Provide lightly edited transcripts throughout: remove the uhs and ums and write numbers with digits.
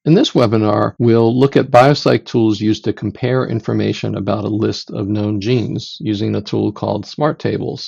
In this webinar, we'll look at biopsych tools used to compare information about a list of known genes using a tool called SmartTables.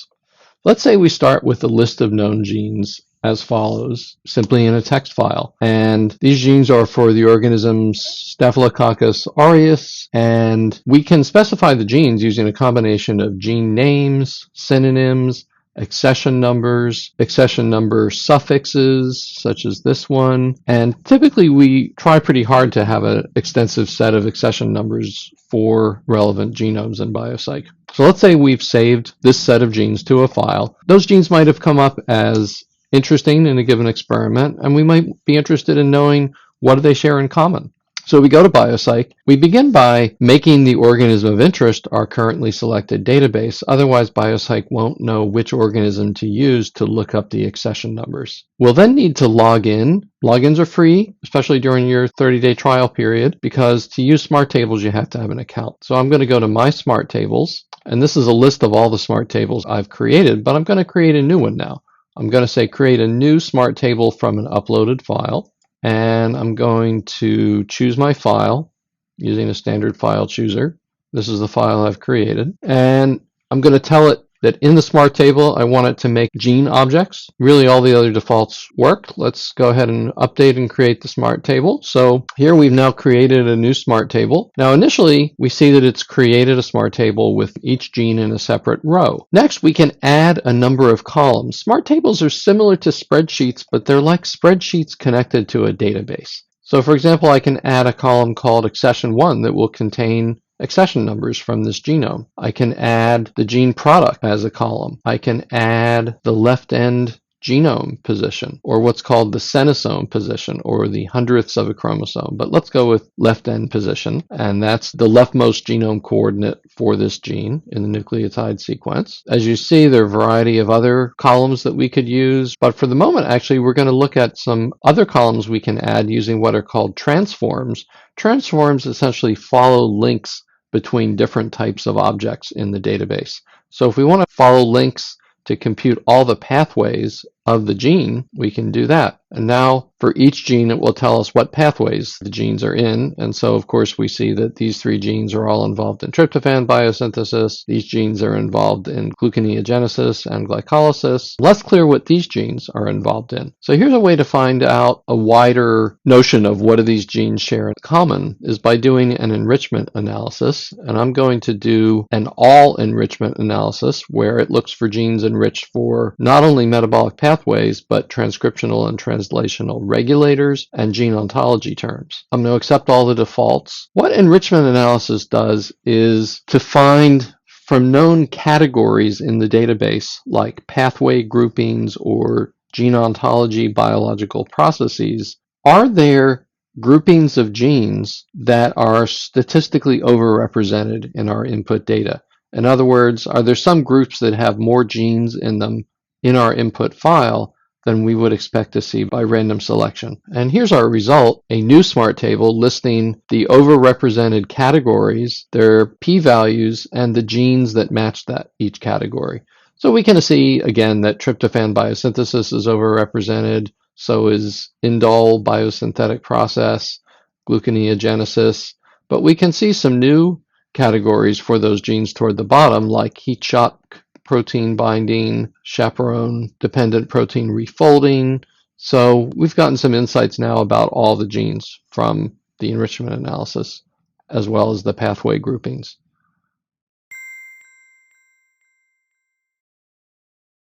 Let's say we start with a list of known genes as follows, simply in a text file. And these genes are for the organisms Staphylococcus aureus, and we can specify the genes using a combination of gene names, synonyms, accession numbers, accession number suffixes, such as this one. And typically we try pretty hard to have an extensive set of accession numbers for relevant genomes in biopsych. So let's say we've saved this set of genes to a file. Those genes might have come up as interesting in a given experiment, and we might be interested in knowing what do they share in common. So we go to biopsych. We begin by making the organism of interest our currently selected database. Otherwise, biopsych won't know which organism to use to look up the accession numbers. We'll then need to log in. Logins are free, especially during your 30-day trial period, because to use SmartTables, you have to have an account. So I'm going to go to My SmartTables, and this is a list of all the SmartTables I've created, but I'm going to create a new one now. I'm going to say create a new SmartTable from an uploaded file. And I'm going to choose my file using a standard file chooser. This is the file I've created. And I'm going to tell it that in the SmartTable, I want it to make gene objects. Really, all the other defaults work. Let's go ahead and update and create the SmartTable. So here we've now created a new SmartTable. Now, initially, we see that it's created a SmartTable with each gene in a separate row. Next, we can add a number of columns. SmartTables are similar to spreadsheets, but they're like spreadsheets connected to a database. So, for example, I can add a column called accession 1 that will contain accession numbers from this genome. I can add the gene product as a column. I can add the left end genome position, or what's called the senesome position, or the hundredths of a chromosome. But let's go with left end position, and that's the leftmost genome coordinate for this gene in the nucleotide sequence. As you see, there are a variety of other columns that we could use, but for the moment, actually, we're going to look at some other columns we can add using what are called transforms. Transforms essentially follow links between different types of objects in the database. So if we want to follow links to compute all the pathways of the gene, we can do that. And now for each gene, it will tell us what pathways the genes are in. And so, of course, we see that these three genes are all involved in tryptophan biosynthesis. These genes are involved in gluconeogenesis and glycolysis. Less clear what these genes are involved in. So here's a way to find out a wider notion of what do these genes share in common is by doing an enrichment analysis. And I'm going to do an all enrichment analysis where it looks for genes enriched for not only metabolic pathways, but transcriptional and translational regulators and gene ontology terms. I'm going to accept all the defaults. What enrichment analysis does is to find from known categories in the database, like pathway groupings or gene ontology biological processes, are there groupings of genes that are statistically overrepresented in our input data? In other words, are there some groups that have more genes in them in our input file than we would expect to see by random selection? And here's our result, a new SmartTable listing the overrepresented categories, their p-values, and the genes that match that each category. So we can see, again, that tryptophan biosynthesis is overrepresented, so is indole biosynthetic process, gluconeogenesis, but we can see some new categories for those genes toward the bottom, like heat shock protein binding, chaperone-dependent protein refolding. So we've gotten some insights now about all the genes from the enrichment analysis, as well as the pathway groupings.